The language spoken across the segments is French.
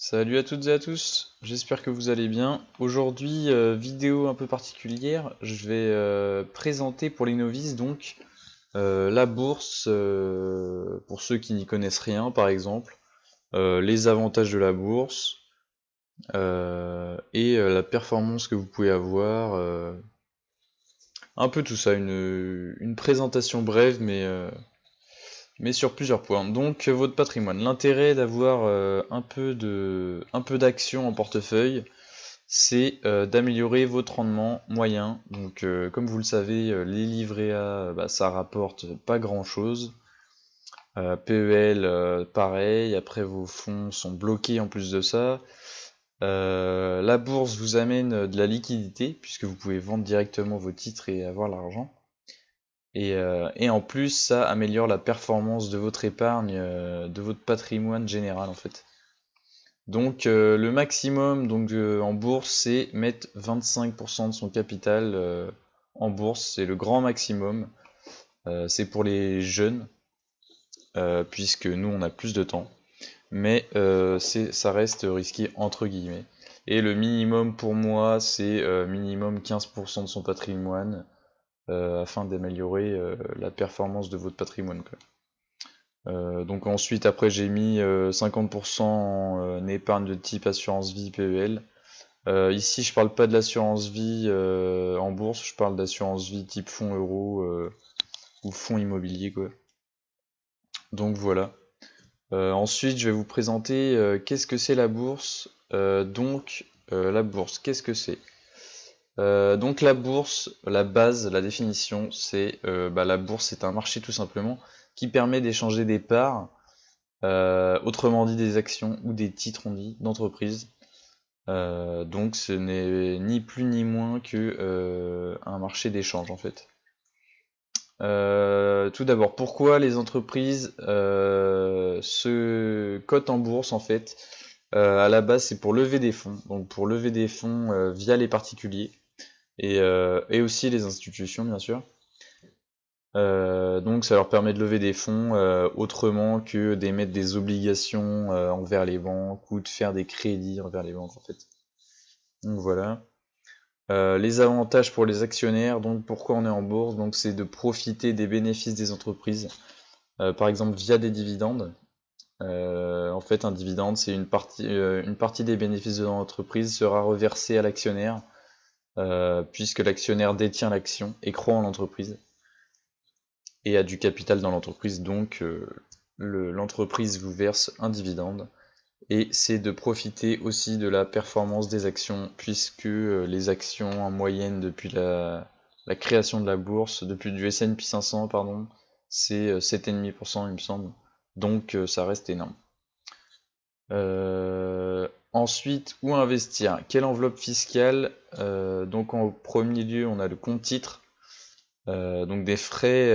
Salut à toutes et à tous, j'espère que vous allez bien. Aujourd'hui, vidéo un peu particulière, je vais présenter pour les novices donc la bourse, pour ceux qui n'y connaissent rien par exemple, les avantages de la bourse et la performance que vous pouvez avoir, un peu tout ça, une présentation brève mais sur plusieurs points. Donc votre patrimoine, l'intérêt d'avoir un peu d'actions en portefeuille, c'est d'améliorer votre rendement moyen. Donc comme vous le savez, les livrets A, bah, ça rapporte pas grand chose. PEL, pareil, après vos fonds sont bloqués en plus de ça. La bourse vous amène de la liquidité, puisque vous pouvez vendre directement vos titres et avoir l'argent. Et en plus, ça améliore la performance de votre épargne, de votre patrimoine général en fait. Donc le maximum en bourse, c'est mettre 25% de son capital en bourse, c'est le grand maximum. C'est pour les jeunes, puisque nous on a plus de temps, mais ça reste risqué entre guillemets. Et le minimum pour moi, c'est minimum 15% de son patrimoine, afin d'améliorer la performance de votre patrimoine, quoi. Donc ensuite, après, j'ai mis 50% en épargne de type assurance vie PEL. Ici, je parle pas de l'assurance vie en bourse, je parle d'assurance vie type fonds euro ou fonds immobilier, quoi. Donc voilà. Ensuite, je vais vous présenter qu'est-ce que c'est la bourse. La bourse, qu'est-ce que c'est? Donc la bourse, la base, la définition, c'est la bourse, c'est un marché tout simplement qui permet d'échanger des parts, autrement dit des actions ou des titres, on dit, d'entreprise. Donc ce n'est ni plus ni moins que un marché d'échange en fait. Tout d'abord, pourquoi les entreprises se cotent en bourse en fait? À la base, c'est pour lever des fonds, donc pour lever des fonds via les particuliers et aussi les institutions bien sûr. Donc ça leur permet de lever des fonds autrement que d'émettre des obligations envers les banques ou de faire des crédits envers les banques en fait. Donc voilà. Les avantages pour les actionnaires, donc pourquoi on est en bourse, donc c'est de profiter des bénéfices des entreprises, par exemple via des dividendes. En fait, un dividende, c'est une partie des bénéfices de l'entreprise sera reversée à l'actionnaire, puisque l'actionnaire détient l'action et croit en l'entreprise et a du capital dans l'entreprise, donc l'entreprise vous verse un dividende. Et c'est de profiter aussi de la performance des actions, puisque les actions en moyenne depuis la création de la bourse, depuis du S&P 500, pardon, c'est 7,5% il me semble. Donc ça reste énorme. Ensuite, où investir? Quelle enveloppe fiscale? Donc en premier lieu, on a le compte titre. Donc des frais,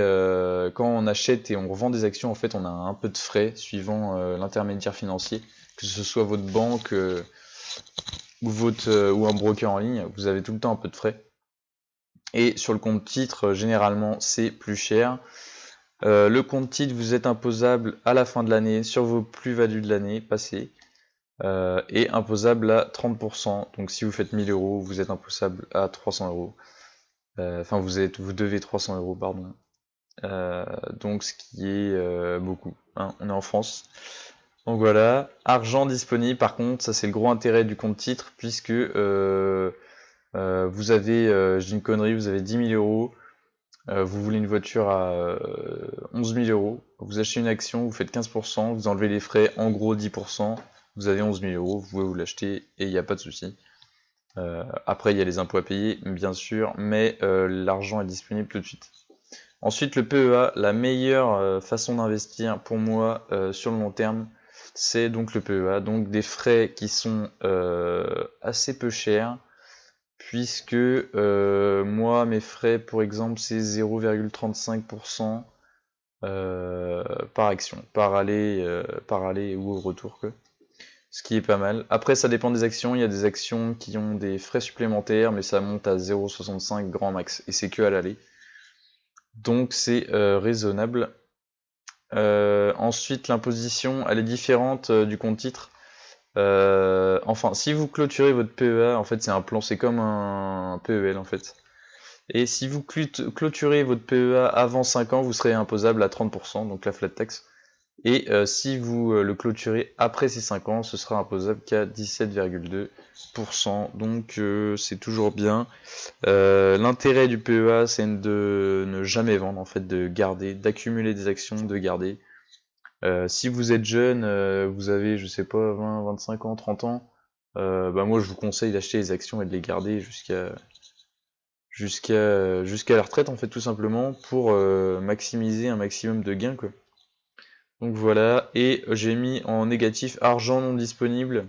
quand on achète et on revend des actions, en fait, on a un peu de frais suivant l'intermédiaire financier, que ce soit votre banque ou un broker en ligne, vous avez tout le temps un peu de frais. Et sur le compte titre, généralement, c'est plus cher. Le compte titre, vous êtes imposable à la fin de l'année sur vos plus-values de l'année passée, et imposable à 30%. Donc si vous faites 1000 euros, vous êtes imposable à 300 euros. Enfin, vous devez 300 euros, pardon. Donc ce qui est beaucoup, hein, on est en France. Donc voilà, argent disponible par contre, ça c'est le gros intérêt du compte titre, puisque vous avez, je dis une connerie, vous avez 10 000 euros, vous voulez une voiture à 11 000 euros, vous achetez une action, vous faites 15%, vous enlevez les frais, en gros 10%, vous avez 11 000 euros, vous pouvez vous l'acheter et il n'y a pas de souci. Après il y a les impôts à payer, bien sûr, mais l'argent est disponible tout de suite. Ensuite, le PEA, la meilleure façon d'investir pour moi sur le long terme, c'est donc le PEA, donc des frais qui sont assez peu chers, puisque moi, mes frais, pour exemple, c'est 0,35% par action, par aller ou au retour, quoi. Ce qui est pas mal. Après, ça dépend des actions. Il y a des actions qui ont des frais supplémentaires, mais ça monte à 0,65 grand max, et c'est que à l'aller. Donc c'est raisonnable. Ensuite, l'imposition, elle est différente du compte titre. Enfin, si vous clôturez votre PEA, en fait c'est un plan, c'est comme un PEL en fait. Et si vous clôturez votre PEA avant 5 ans, vous serez imposable à 30%, donc la flat tax. Et si vous le clôturez après ces 5 ans, ce sera imposable qu'à 17,2%. Donc c'est toujours bien. L'intérêt du PEA, c'est de ne jamais vendre, en fait, de garder, d'accumuler des actions, de garder. Si vous êtes jeune, vous avez, je sais pas, 20, 25 ans, 30 ans, bah moi je vous conseille d'acheter les actions et de les garder jusqu'à la retraite, en fait, tout simplement, pour maximiser un maximum de gains, quoi. Donc voilà, et j'ai mis en négatif argent non disponible.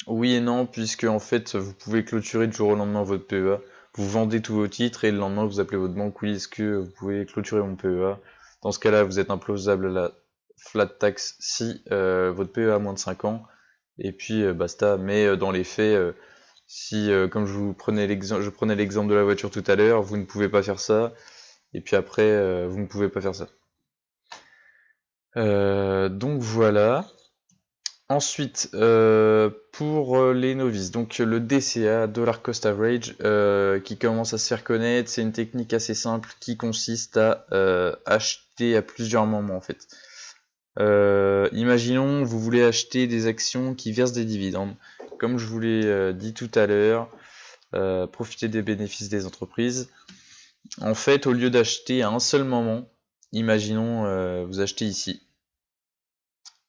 Oui et non, puisque en fait vous pouvez clôturer du jour au lendemain votre PEA. Vous vendez tous vos titres et le lendemain vous appelez votre banque, oui, est-ce que vous pouvez clôturer mon PEA? Dans ce cas-là, vous êtes imposable à la flat tax si votre PEA a moins de 5 ans, et puis basta. Mais dans les faits, si, comme je prenais l'exemple de la voiture tout à l'heure, vous ne pouvez pas faire ça, et puis après, vous ne pouvez pas faire ça. Donc voilà. Ensuite, pour les novices, donc le DCA, Dollar Cost Average, qui commence à se faire connaître, c'est une technique assez simple qui consiste à acheter à plusieurs moments en fait. Imaginons, vous voulez acheter des actions qui versent des dividendes. Comme je vous l'ai dit tout à l'heure, profiter des bénéfices des entreprises. En fait, au lieu d'acheter à un seul moment, imaginons, vous achetez ici.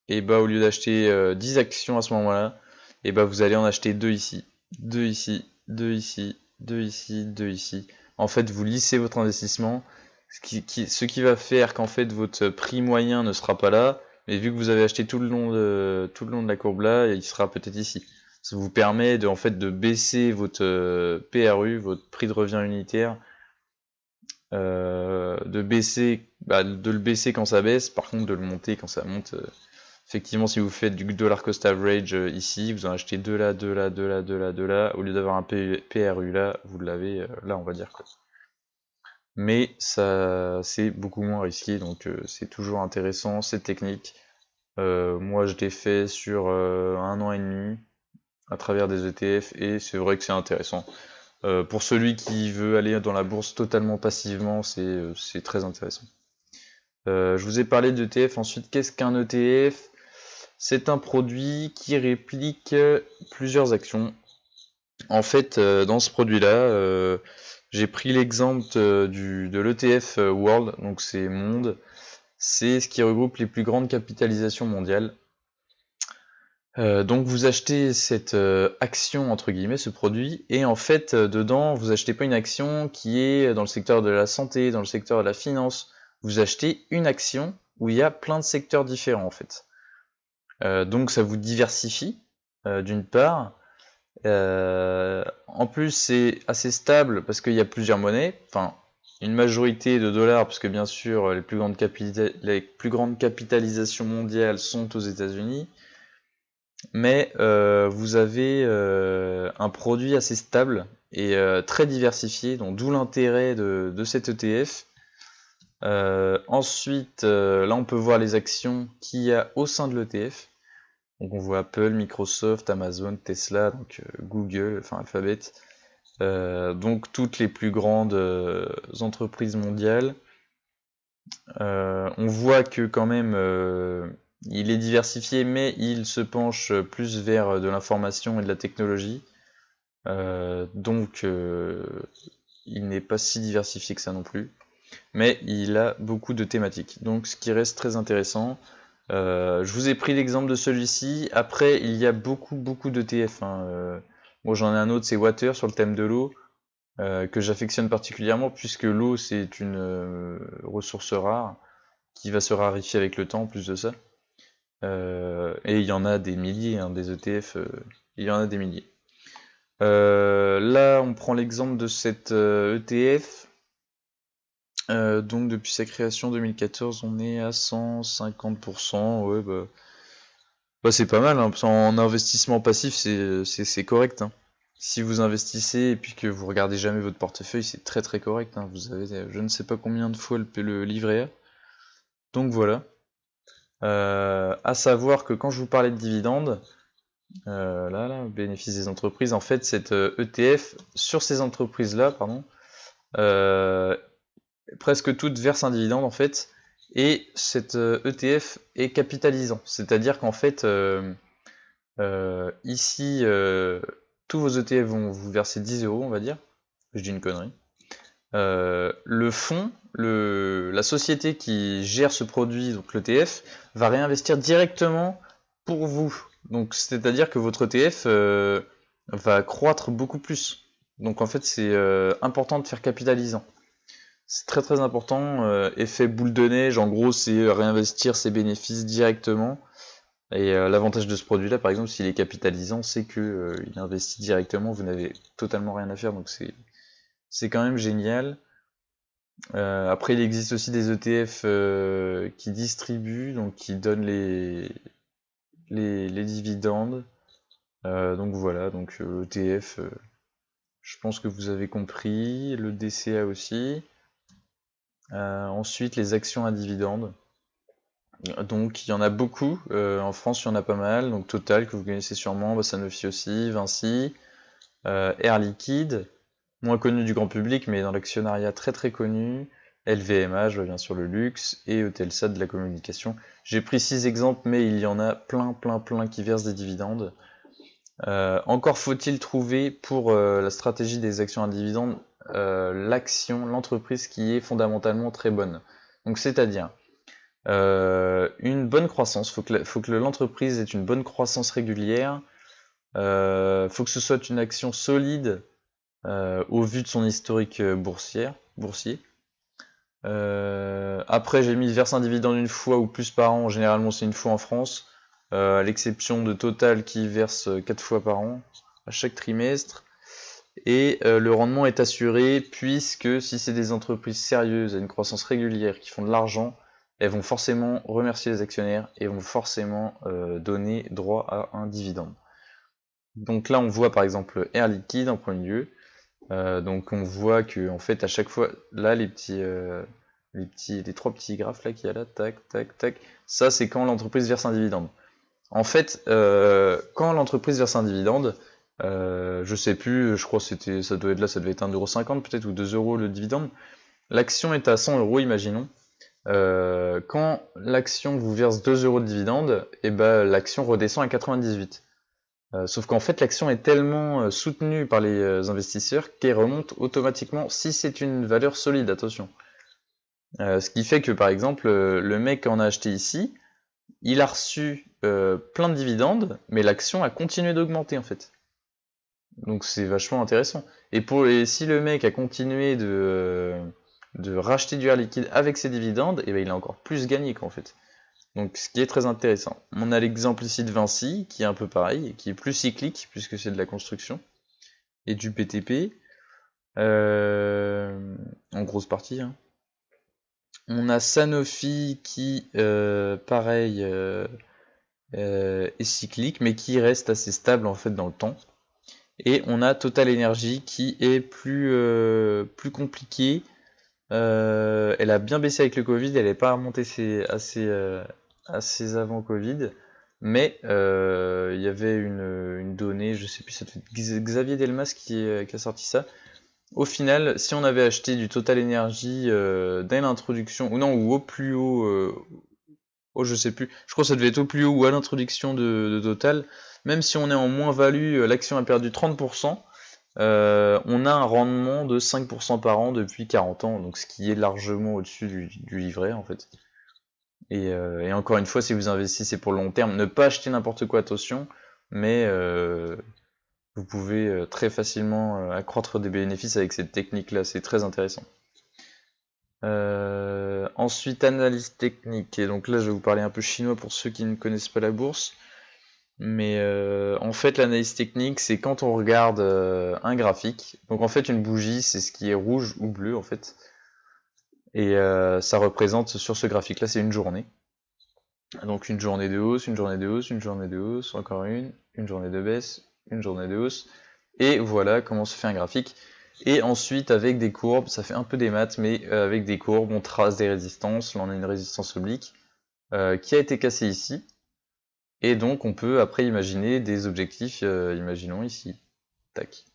Et bah au lieu d'acheter 10 actions à ce moment-là, et bah vous allez en acheter 2 ici, 2 ici, 2 ici, 2 ici, 2 ici. En fait, vous lissez votre investissement, ce qui va faire qu'en fait votre prix moyen ne sera pas là, mais vu que vous avez acheté tout le long de la courbe là, il sera peut-être ici. Ça vous permet de, en fait, de baisser votre PRU, votre prix de revient unitaire, de le baisser quand ça baisse, par contre de le monter quand ça monte. Effectivement, si vous faites du dollar cost average ici, vous en achetez 2 là, 2 là, 2 là, 2 là, 2 là, au lieu d'avoir un PRU là, vous l'avez là, on va dire quoi. Mais ça, c'est beaucoup moins risqué, donc c'est toujours intéressant cette technique. Moi, je l'ai fait sur 1 an et demi à travers des ETF et c'est vrai que c'est intéressant. Pour celui qui veut aller dans la bourse totalement passivement, c'est très intéressant. Je vous ai parlé d'ETF. Ensuite, qu'est-ce qu'un ETF? C'est un produit qui réplique plusieurs actions. En fait, dans ce produit-là, j'ai pris l'exemple de l'ETF World, donc c'est Monde. C'est ce qui regroupe les plus grandes capitalisations mondiales. Donc vous achetez cette action, entre guillemets, ce produit, et en fait, dedans, vous achetez pas une action qui est dans le secteur de la santé, dans le secteur de la finance. Vous achetez une action où il y a plein de secteurs différents, en fait. Donc ça vous diversifie, d'une part. En plus, c'est assez stable parce qu'il y a plusieurs monnaies. Enfin, une majorité de dollars, parce que bien sûr, les plus grandes capitalisations mondiales sont aux États-Unis. Mais vous avez un produit assez stable et très diversifié, donc d'où l'intérêt de cet ETF. Ensuite, là on peut voir les actions qu'il y a au sein de l'ETF. Donc on voit Apple, Microsoft, Amazon, Tesla, donc Google, enfin Alphabet. Donc toutes les plus grandes entreprises mondiales. On voit que quand même il est diversifié, mais il se penche plus vers de l'information et de la technologie. Donc il n'est pas si diversifié que ça non plus. Mais il a beaucoup de thématiques. Donc ce qui reste très intéressant. Je vous ai pris l'exemple de celui-ci. Après, il y a beaucoup de TF. Moi j'en ai un autre, c'est Water sur le thème de l'eau. Que j'affectionne particulièrement puisque l'eau c'est une ressource rare qui va se raréfier avec le temps en plus de ça. Et il y en a des milliers, hein, des ETF, il y en a des milliers. Là, on prend l'exemple de cette ETF. Donc depuis sa création 2014, on est à 150%. Ouais, bah, c'est pas mal, hein. En investissement passif, c'est correct, hein. Si vous investissez et puis que vous regardez jamais votre portefeuille, c'est très correct, hein. Vous avez je ne sais pas combien de fois le livret A. Donc voilà. À savoir que quand je vous parlais de dividendes, Là, bénéfice des entreprises. En fait, cette ETF, sur ces entreprises-là, pardon, euh, presque toutes versent un dividende, en fait, et cette ETF est capitalisant. C'est-à-dire qu'en fait, ici, tous vos ETF vont vous verser 10 euros, on va dire. Je dis une connerie. Le fonds, la société qui gère ce produit, donc l'ETF, va réinvestir directement pour vous. Donc c'est-à-dire que votre ETF va croître beaucoup plus. Donc en fait c'est important de faire capitalisant. C'est très très important. Effet boule de neige, en gros c'est réinvestir ses bénéfices directement. Et l'avantage de ce produit-là, par exemple, s'il est capitalisant, c'est que il investit directement, vous n'avez totalement rien à faire, donc c'est quand même génial. Après, il existe aussi des ETF qui distribuent, donc qui donnent les dividendes. Donc voilà, donc ETF, je pense que vous avez compris. Le DCA aussi. Ensuite, les actions à dividendes. Donc il y en a beaucoup. En France, il y en a pas mal. Donc Total, que vous connaissez sûrement, Sanofi aussi, Vinci, Air Liquide, moins connu du grand public, mais dans l'actionnariat très très connu. LVMH, bien sûr le luxe, et Eutelsat de la communication. J'ai pris 6 exemples, mais il y en a plein qui versent des dividendes. Encore faut-il trouver pour la stratégie des actions à dividendes l'entreprise qui est fondamentalement très bonne. Donc c'est-à-dire une bonne croissance, faut que l'entreprise ait une bonne croissance régulière, faut que ce soit une action solide au vu de son historique boursier. Après, j'ai mis verse un dividende une fois ou plus par an. Généralement, c'est une fois en France, à l'exception de Total qui verse 4 fois par an, à chaque trimestre. Et le rendement est assuré puisque si c'est des entreprises sérieuses, à une croissance régulière, qui font de l'argent, elles vont forcément remercier les actionnaires et vont forcément donner droit à un dividende. Donc là, on voit par exemple Air Liquide en premier lieu. Donc on voit que en fait à chaque fois, là les trois petits graphes là qu'il y a là, tac, tac, tac, ça c'est quand l'entreprise verse un dividende. En fait, quand l'entreprise verse un dividende, je sais plus, je crois que ça devait être 1,50€ peut-être ou 2 euros le dividende. L'action est à 100 euros, imaginons. Quand l'action vous verse 2 euros de dividende, et ben l'action redescend à 98. Sauf qu'en fait, l'action est tellement soutenue par les investisseurs qu'elle remonte automatiquement si c'est une valeur solide, attention. Ce qui fait que, par exemple, le mec en a acheté ici, il a reçu plein de dividendes, mais l'action a continué d'augmenter, en fait. Donc c'est vachement intéressant. Et si le mec a continué de racheter du air liquide avec ses dividendes, et ben il a encore plus gagné, quoi, en fait. Donc ce qui est très intéressant. On a l'exemple ici de Vinci, qui est un peu pareil, qui est plus cyclique, puisque c'est de la construction, et du PTP, en grosse partie. Hein. On a Sanofi qui, pareil, est cyclique, mais qui reste assez stable en fait dans le temps. Et on a Total Energy qui est plus compliqué. Elle a bien baissé avec le Covid, elle n'est pas remontée assez avant Covid. Mais il y avait une donnée, je sais plus, ça doit être Xavier Delmas qui a sorti ça. Au final, si on avait acheté du Total Energy dès l'introduction, ou non, ou au plus haut, je sais plus, je crois que ça devait être au plus haut ou à l'introduction de Total, même si on est en moins-value, l'action a perdu 30%, on a un rendement de 5% par an depuis 40 ans, donc ce qui est largement au-dessus du livret en fait. Et encore une fois, si vous investissez pour le long terme, ne pas acheter n'importe quoi, attention, mais vous pouvez très facilement accroître des bénéfices avec cette technique-là, c'est très intéressant. Ensuite, analyse technique, et donc là je vais vous parler un peu chinois pour ceux qui ne connaissent pas la bourse. Mais en fait, l'analyse technique, c'est quand on regarde un graphique. Donc en fait, une bougie, c'est ce qui est rouge ou bleu en fait. Et ça représente sur ce graphique-là, c'est une journée. Donc une journée de hausse, une journée de hausse, une journée de hausse, encore une journée de baisse, une journée de hausse. Et voilà comment se fait un graphique. Et ensuite, avec des courbes, ça fait un peu des maths, mais avec des courbes, on trace des résistances. Là, on a une résistance oblique qui a été cassée ici. Et donc on peut après imaginer des objectifs, imaginons ici, tac.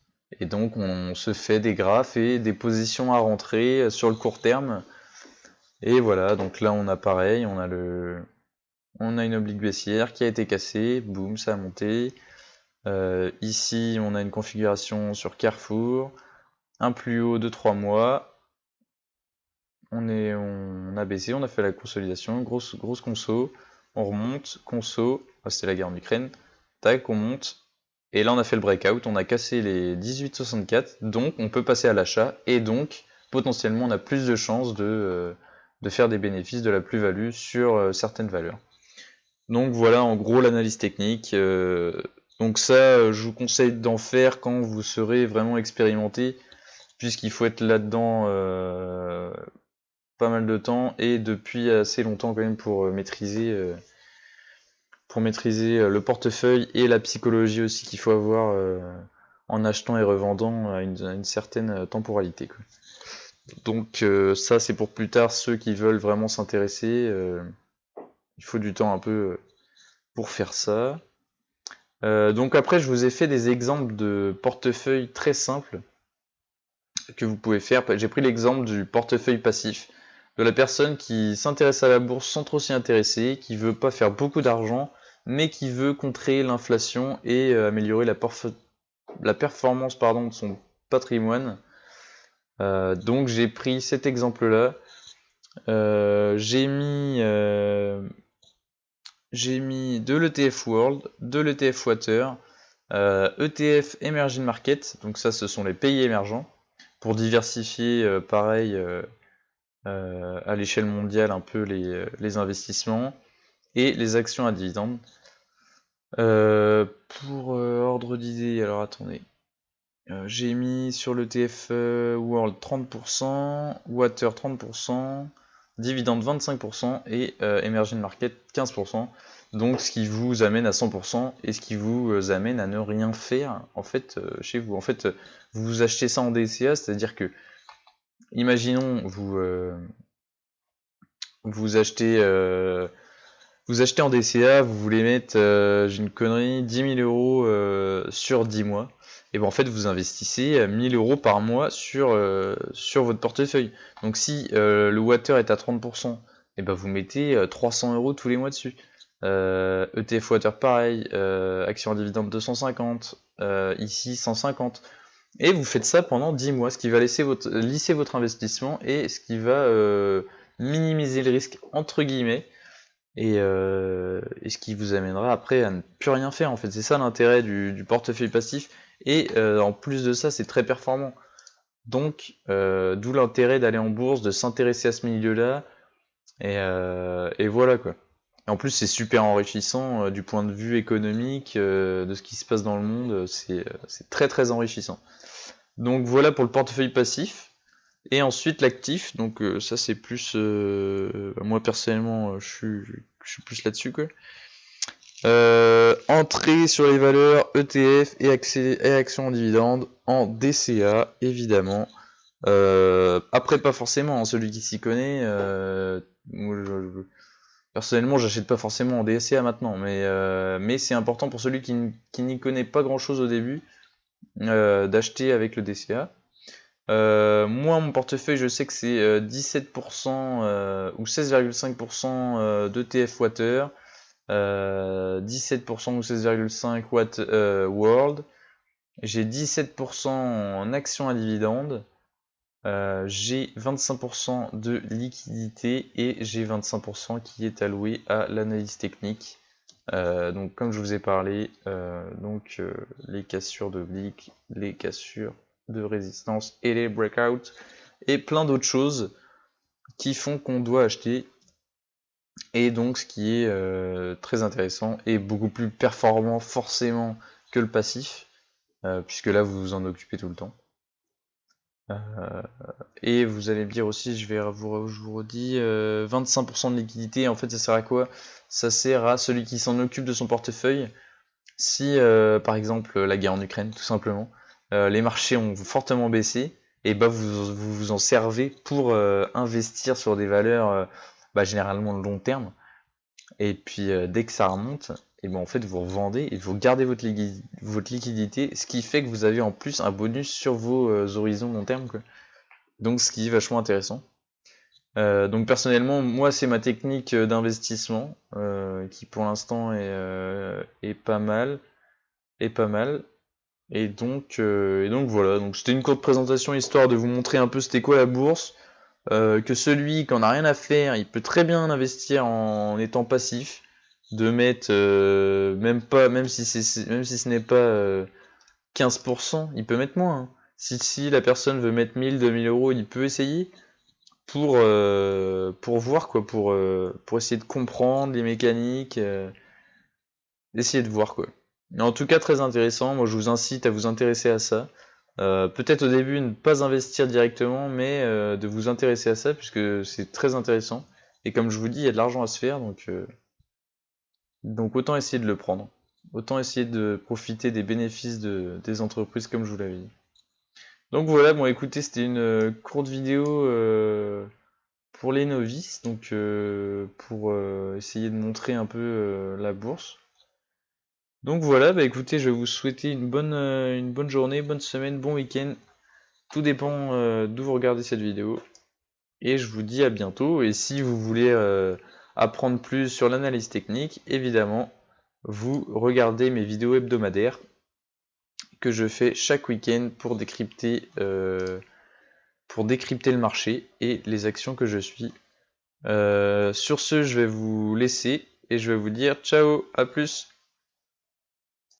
Et donc on se fait des graphes et des positions à rentrer sur le court terme. Et voilà, donc là on a pareil, on a une oblique baissière qui a été cassée, boum, ça a monté. Ici on a une configuration sur Carrefour, un plus haut de 3 mois. On a baissé, on a fait la consolidation, grosse conso, on remonte, conso, c'était la guerre en Ukraine, tac, on monte, et là on a fait le breakout, on a cassé les 18,64, donc on peut passer à l'achat, et donc potentiellement on a plus de chances de faire des bénéfices, de la plus-value sur certaines valeurs. Donc voilà en gros l'analyse technique. Donc ça, je vous conseille d'en faire quand vous serez vraiment expérimenté, puisqu'il faut être là-dedans pas mal de temps et depuis assez longtemps quand même pour maîtriser le portefeuille et la psychologie aussi qu'il faut avoir en achetant et revendant à une certaine temporalité, quoi. Donc ça c'est pour plus tard ceux qui veulent vraiment s'intéresser. Il faut du temps un peu pour faire ça. Donc après je vous ai fait des exemples de portefeuilles très simples que vous pouvez faire. J'ai pris l'exemple du portefeuille passif, de la personne qui s'intéresse à la bourse sans trop s'y intéresser, qui veut pas faire beaucoup d'argent, mais qui veut contrer l'inflation et améliorer la performance de son patrimoine. Donc j'ai pris cet exemple-là. J'ai mis de l'ETF World, de l'ETF Water, ETF Emerging Market, donc ça ce sont les pays émergents, pour diversifier pareil à l'échelle mondiale un peu les investissements et les actions à dividendes. Pour ordre d'idée, alors attendez, j'ai mis sur le TF World 30%, Water 30%, dividende 25% et Emerging Market 15%. Donc ce qui vous amène à 100% et ce qui vous amène à ne rien faire en fait chez vous. En fait, vous achetez ça en DCA, c'est-à-dire que imaginons vous achetez en DCA, vous voulez mettre, j'ai une connerie, 10 000 euros sur 10 mois. Et ben en fait, vous investissez 1000 euros par mois sur votre portefeuille. Donc si le water est à 30%, et ben vous mettez 300 euros tous les mois dessus. ETF water pareil, action à dividende 250, ici 150. Et vous faites ça pendant 10 mois, ce qui va lisser votre investissement et ce qui va minimiser le risque entre guillemets. Et ce qui vous amènera après à ne plus rien faire en fait. C'est ça l'intérêt du portefeuille passif. Et en plus de ça, c'est très performant. Donc, d'où l'intérêt d'aller en bourse, de s'intéresser à ce milieu-là. Et voilà quoi. Et en plus, c'est super enrichissant du point de vue économique, de ce qui se passe dans le monde. C'est très très enrichissant. Donc voilà pour le portefeuille passif. Et ensuite l'actif, donc ça c'est plus moi personnellement je suis plus là-dessus quoi. Entrée sur les valeurs ETF et actions en dividendes en DCA évidemment. Après pas forcément, hein, celui qui s'y connaît. Personnellement j'achète pas forcément en DCA maintenant, mais c'est important pour celui qui n'y connaît pas grand chose au début d'acheter avec le DCA. Moi, mon portefeuille, je sais que c'est 17% ou 16,5% d'ETF Water, 17% ou 16,5% World. J'ai 17% en actions à dividendes. J'ai 25% de liquidité et j'ai 25% qui est alloué à l'analyse technique. Donc, comme je vous ai parlé, les cassures d'obliques, les cassures de résistance et les breakouts et plein d'autres choses qui font qu'on doit acheter, et donc ce qui est très intéressant et beaucoup plus performant forcément que le passif, puisque là vous vous en occupez tout le temps. Et vous allez me dire aussi, je vous redis, 25% de liquidité, en fait ça sert à quoi? Ça sert à celui qui s'en occupe de son portefeuille. Si par exemple la guerre en Ukraine, tout simplement, les marchés ont fortement baissé, et bah vous en servez pour investir sur des valeurs généralement de long terme. Et puis dès que ça remonte, et ben en fait vous revendez et vous gardez votre liquidité, ce qui fait que vous avez en plus un bonus sur vos horizons long terme, quoi. Donc ce qui est vachement intéressant. Donc personnellement, moi c'est ma technique d'investissement qui pour l'instant est pas mal, est pas mal. Et donc voilà, donc c'était une courte présentation histoire de vous montrer un peu c'était quoi la bourse, que celui qui en a rien à faire, il peut très bien investir en étant passif, de mettre même si ce n'est pas 15%, il peut mettre moins, hein. Si la personne veut mettre 1000, 2000 euros, il peut essayer pour voir quoi, pour essayer de comprendre les mécaniques, essayer de voir quoi. Mais en tout cas très intéressant, moi je vous incite à vous intéresser à ça. Peut-être au début ne pas investir directement, mais de vous intéresser à ça puisque c'est très intéressant. Et comme je vous dis, il y a de l'argent à se faire, donc autant essayer de le prendre. Autant essayer de profiter des bénéfices des entreprises comme je vous l'avais dit. Donc voilà, bon écoutez, c'était une courte vidéo pour les novices, donc pour essayer de montrer un peu la bourse. Donc voilà, bah écoutez, je vais vous souhaiter une bonne journée, bonne semaine, bon week-end. Tout dépend d'où vous regardez cette vidéo. Et je vous dis à bientôt. Et si vous voulez apprendre plus sur l'analyse technique, évidemment, vous regardez mes vidéos hebdomadaires que je fais chaque week-end pour décrypter le marché et les actions que je suis. Sur ce, je vais vous laisser et je vais vous dire ciao, à plus.